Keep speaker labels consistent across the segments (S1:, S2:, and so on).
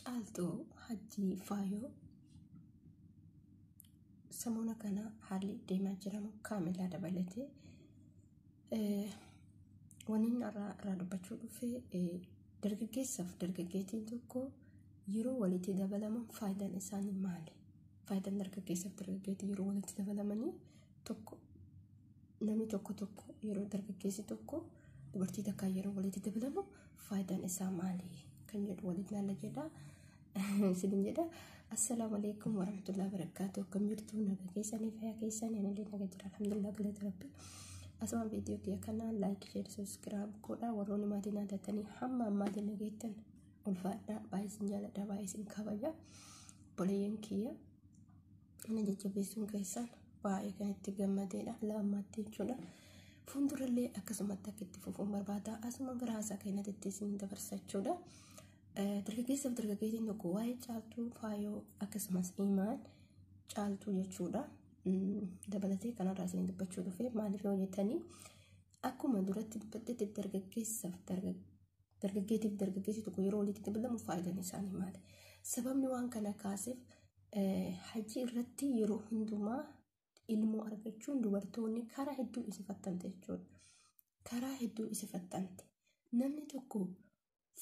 S1: caaltuu hajji faayoo samoona kana haalli deemaa jiramu kaamilaa dabalatee waniin irraa dubbachuu dhufee dargaggeessaaf dargaggeettiin tokko yeroo walitti dabalaman faayidaan isaanii maali? Faayidaan dargaggeessaaf dargaggeettii yeroo walitti dabalamanii tokko namni tokko yeroo dargaggeessi tokko dubartii takka yeroo walitti dabalamu faayidaan isaa maali? Kan jedhu walitti naalla jedha. Isin jedha. Assalamu alaikum warahmatullahi wabarakatuh. Kam jirtu naga keessanii fayyaa keessanii ani illee naga jira alhamdulillah galata rabbi. Asuma viidiyoo kiyya kana like share subscribe godhaa warroonni maatiin addatanii hamma ammaatiin nageettan ulfaadhaa baay'ee isin jaalladha baay'ee isin kabaja. Boleeyyan kiyya ana jajjabeessuun keessan baay'ee kan itti gammadeedha laammaatti jechuudha. Fuuldurallee akkasumatti akka itti fufuun barbaada asuma gara haasaa keenyatti isin dabarsachuudha. Dargaggeessaaf dargaggeettiin tokko waa'ee caaltuu faayoo akkasumas imaan caaltuu jechuudha. Dabalatee kanarraa isin dubbachuu dhufee maaliif yoo jettanii akkuma duratti dubbadhetti dargaggeessaaf dargaggeettiif dargaggeessi tokko yeroo walitti dabalamu faayidaan isaanii maali? Sababni waan kana kaaseef hajji irratti yeroo hundumaa ilmoo argachuun dubartoonni karaa hedduu isifattante jechuudha. Karaa hedduu isifattante namni tokko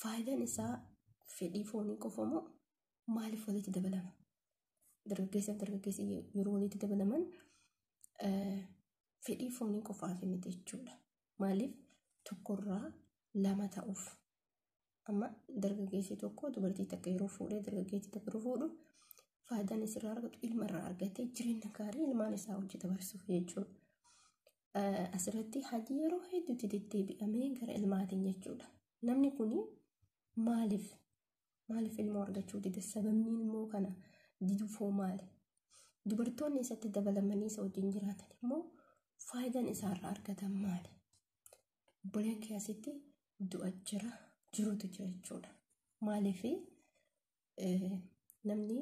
S1: faayidaan isaa fedhii foonii qofa moo maaliif walitti dabalama? Dargaggeessaaf dargaggeessi yeroo walitti dabalaman fedhii foonii qofaaf miti jechuudha. Maaliif tokkorraa lama ta'uuf. Amma dargaggeessi tokko dubartii takka yeroo fuudhee dargaggeessi takka yeroo fuudhu faayidaan isirraa argatu ilma irraa argatee jireenya gaarii ilmaan isaa hojii dabarsuuf jechuudha. Asirratti hajji yeroo hedduutti deddeebi'amee gara ilmaatiin jechuudha. Namni kuni maaliif ilmoo argachuu dide? Sababni ilmoo kana diduufoo maali? Dubartoonni isatti dabalamanii isa wajjin jiraatan immoo faayidaan isaarraa argatan maali? Obboleen keessatti du'a jirutu jira jechuudha. Maaliif namni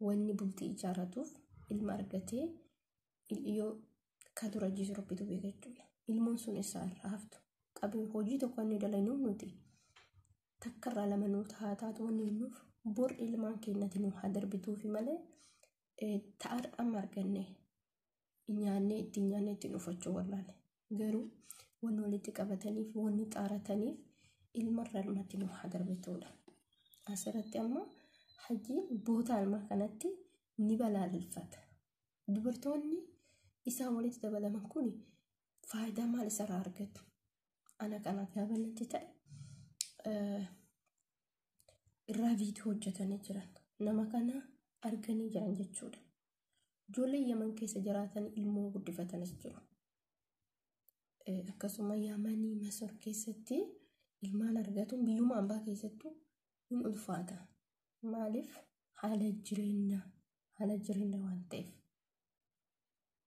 S1: wanni bultii ijaarratuuf ilma argatee yoo ka dura jiru rabbitu beeka jechuudha. Ilmoon sun isaarraa haftu qabu hojii tokko inni dalagnuu nuti takkarraa lama nuti haa taatu wanni nuuf bor ilmaan keenyatti nu haa darbituufi malee ta'ar amma arganne nyaannee ittiin ufachuu wallaale. Garuu wanni walitti qabataniif wanni xaarataniif ilmarraa ilmatti nu haa darbituudha. Asirratti amma hajjiin boota ilmaa kanatti ni balaaleffata. Dubartoonni isaa walitti dabalaman kun faayidaa maal isarraa argatu? Ana kana gaabannatti ta'e irraa viidiyoo hojjetanii jiran nama kana arganii jiran jechuudha. Ijoollee Yaman keessa jiraatan ilmoo guddifatanis jiru. Akkasuma Yamanii Masor keessatti ilmaan argatuun biyyuma ambaa keessattuu hin ulfaata. Maaliif? Haala jireenya waan ta'eef.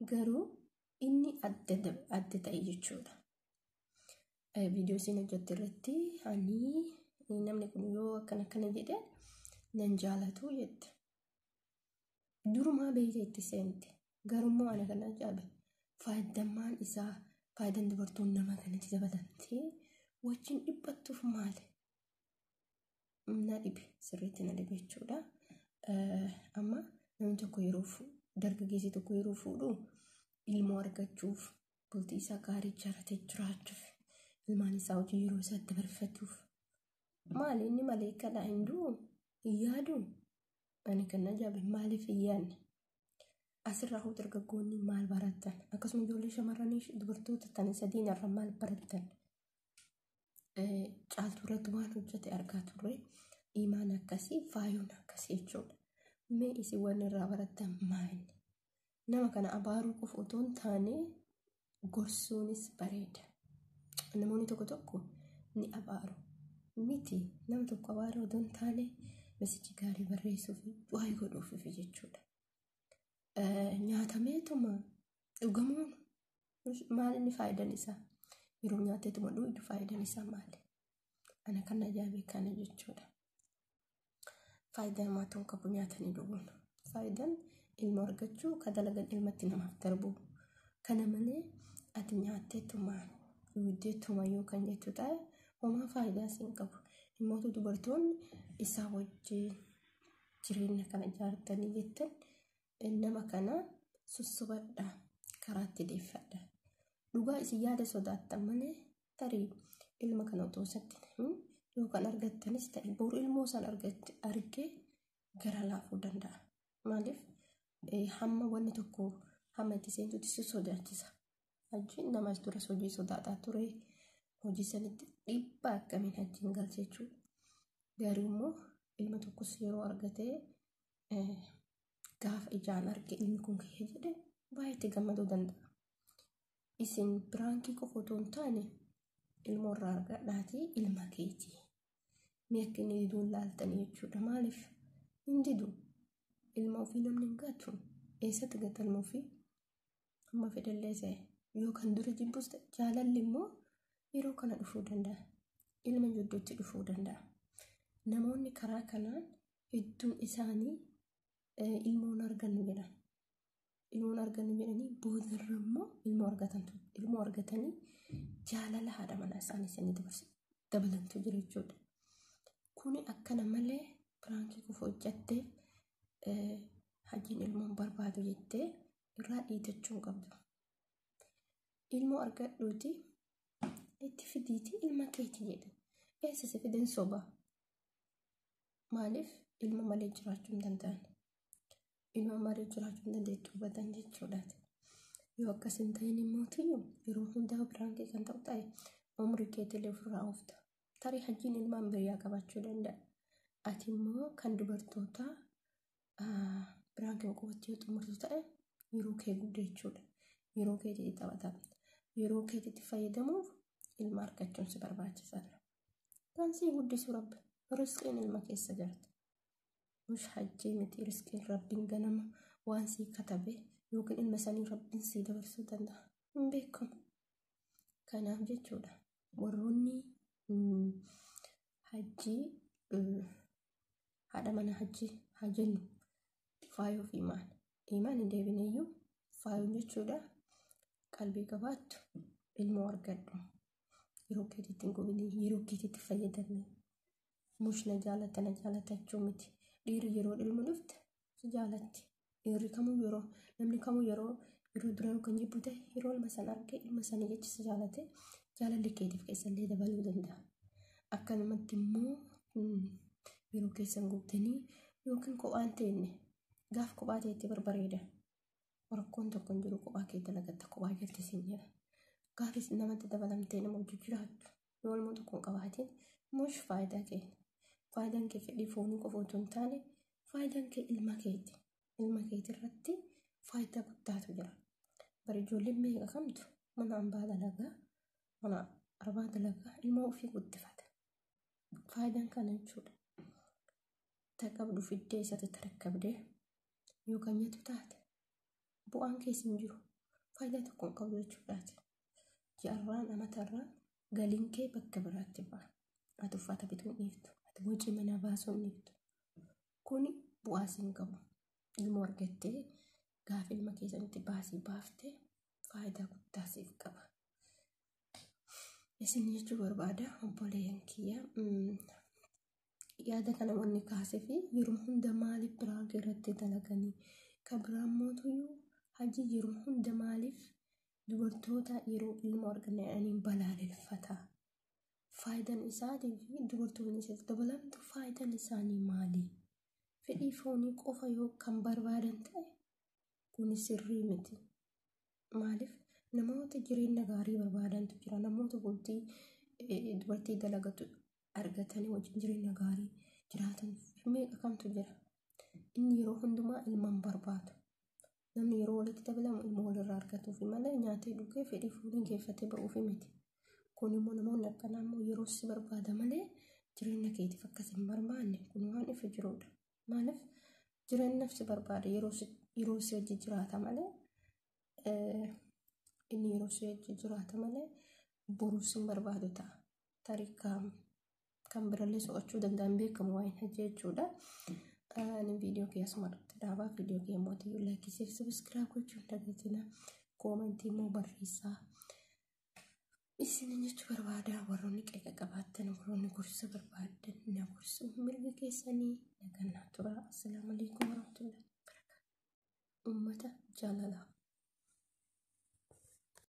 S1: Garuu inni adda ta'e jechuudha. Viidiyoo isin hojjette irratti namni kun yoo akkana jedhe nan jaalatu jette. Durumaa beekte itti seente. Garummoo ana kana jaabe faayidammaan isaa faayidaan dubartoonni nama kanatti dabalantee wajjin dhiphattuuf maali? Na dhibe sirriitti na dhibe jechuudha. Amma namni tokko dargaggeessi tokko yeroo fuudhu ilmoo argachuuf bultii isaa gaarii ijaarratee jiraachuuf ilmaan isaa hojii yeroo isaatti dabarfatuuf maali inni malee kana hinduu yaadu ani kana jaabe maaliif yaadne? Asirraa hoo dargaggoonni maal baratan? Akkasuma ijoollee shamarranii dubartoota tan sadiin irraa maal baratan? Caaltuu irratti waan hojjete argaa turre imaan akkasii faayoon akkasii jechuudha. Mee isin waan irraa baratan maali? Nama kana abaaruu qofa otoo hin taane gorsuunis bareeda. Namoonni tokko ni abaaru miti nama tokko abaaruu otoo hin taane mesejii gaarii barreessuuf waa'ee godhuuf jechuudha. Nyaatameetuma dhugamuun maali inni faayidaan isaa? Yeroo nyaateetuma dhugu faayidaan isaa maali? Ana kan ajaa'ibe kana jechuudha. Faayidaan maatoon qabu nyaatanii dhuguun. Faayidaan ilmoo argachuu ka dalagan ilmatti namaaf darbu. Kana malee ati nyaatteetuma dhugudeetuma yoo kan jettu ta'e homaa faayidaa siin qabu. Immoo dubartoonni isaa wajjin jireenya kana ijaartanii jettan nama kana sussobadhaa karaatti deeffadha. Dhugaa isin yaada sodaattan malee tarii ilma kana otoo isatti yookaan argattanis ta'e boru ilmoo san argee gara laafuu danda'a. Maaliif hamma wanni tokko hamma itti seentutti si sodaachisa. Hajjiin namas dura hojii sodaataa ture. Hojii sanitti dhiibbaa akkamiin hajjiin galche jechuudha. Garuu immoo ilma tokkos yeroo argatee gaafa ijaan arge ilmi kun kiyya jedhe baay'ee itti gammaduu danda'a. Isin biraankii qofa otoo hin taane ilmoo irraa argadhaatii ilma keetii. Mee akka inni diduun laaltanii jechuudha. Maaliif hin didu? Ilma ofii namni hin gatu. Eessatti gata ilma ofii? Amma fedhallee ta'e yookaan dura jibbus ta'e jaalalli immoo yeroo kana dhufuu danda'a. Ilma jidduutti dhufuu danda'a. Namoonni karaa kanaan hedduun isaanii ilmoon argannu jedhan. Ilmoon argannu jedhanii boodarra immoo ilmoo argatanii jaalala haadha manaa isaanii dabalantu jiru jechuudha. Kuni akkana malee biraankii qofa hojjattee hajjiin ilmoon barbaadu jettee irraa dhiitachuu hin qabdu. Ilmoo argadhuuti itti fidiiti ilma keetii jedhe. Eessa si fideen soba? Maaliif ilma malee jiraachuu hin danda'an? Ilma malee jiraachuu hin dandeettu hubatan jechuudhaati. Yoo akkas hin ta'in immoo yeroo hundaa biraankii kan ta'u ta'e umrii keetillee ofirraa oofta. Tarii hajjiin ilmaan biyyaa qabaachuu danda'a. Ati immoo kan dubartootaa biraankii qofatti yoo xumurtu ta'e yeroo kee gubde jechuudha. Yeroo keetii taphata. Yeroo keetiitti fayyadamuuf ilma argachuun si barbaachisaadha. Kan si guddisu Rabbi. Rizqiin ilma keessa jirti. Mush hajjii miti rizqiin Rabbiin ganama waan sii katabe yookiin ilma sanii Rabbiin sii dabarsuu danda'a. Hin beekamu. Kanaaf jechuudha. Warroonni hajjii haadha mana hajjii haa jennu faayuu fi imaan hin deebineeyyuu faayuu jechuudha. Qalbii qabaattu ilmoo argadhu. Yeroo keetiitti hin gubinii yeroo keetiitti fayyadamne. Mushna jaalatachuu miti. Dhiirri yeroo ilma dhufte si jaalatti. Dhiirri kamuu yeroo namni kamuu yeroo dura kan jibbu ta'e yeroo ilma sana argee ilma sana jecha si jaalate jaalalli keetiif keessallee dabaluu danda'a. Akkanumatti immoo yeroo keessan gubtanii yookiin kophaan teenne gaaf kophaa ta'etti barbareeda. Rakkoon tokko hin jiru kophaa kee dalagatta kophaa jirti siin jedha. Gaafis namatti dabalamtee nama wajjin jiraattu yoo ilmoo tokko hin qabaatiin mush faayidaa keenya. Faayidaan kee fedhii foonii qofa otoo hin taane faayidaan kee ilma keeti. Ilma keetii irratti faayidaa guddaatu jira. Bari ijoolleen meeqa kamtu mana hambaa dalagaa mana arbaa dalagaa ilma ofii guddifata. Faayidaan kana jechuudha. Taqabdu fiddee isatti tarkaabdee yookaan nyatu taate bu'aan keessa hin jiru. Faayidaa tokko hin qabu jechuudhaati. Jaarraan amatarraan galiin kee bakka biraatti ba'a. Ati uffata bituu hin dhiiftu. Ati wajjin mana baasuu hin dhiiftu. Kuni bu'aa siin qabu. Ilmoo argattee gaafa ilma keessanitti baasii baaftee faayidaa guddaa siif qaba. Isin jechuu barbaada obboleeyyan kiyya. Yaada kana wanni kaasee fi yeroo hunda maaliif biraankii irratti dalaganii kan biraan mootuyyuu hajji yeroo hunda maaliif dubartoota yeroo ilmoo argannanii balaaleffata. Faayidaan isaatii fi dubartoonni isa dabalamtu faayidaan isaanii maali? Fedhii foonii qofa yoo kan barbaadan ta'e kun sirrii miti. Maaliif namoota jireenya gaarii barbaadantu jira. Namoota dubartii dalagatu argatanii wajjin jireenya gaarii jiraatan meeqa kamtu jira. Inni yeroo hundumaa ilmaan barbaadu. Namni yeroo walitti dabalamu ilmoo walirraa argatuufi malee nyaatee dhugee fedhii foonii geeffatee ba'uufi miti. Kun immoo namoonni akkanaa immoo yeroo si barbaada malee jireenya keetiif akkas hin barbaanne kun waan ifa jirudha. Maaliif jireenya si barbaada yeroo si wajjin jiraata malee inni yeroo si wajjin jiraata malee boruu si barbaadu ta'a. Tarii kan birallee so'achuu danda'an beekamu waan hajji jechuudha. Ani viidiyoo kee asumarratti dhaabaa viidiyoo kee mootii laayikii fi sabiskiraayib gochuun dagatina koomentii immoo barreessaa. Isin jechuu barbaada warroonni qeeqa qabaattan warroonni gorsa barbaadan na gorsu mirga keessanii nagaan tura. Assalaamu alaikum warahmatullahi wabarakatuh. Ummata jaalalaa.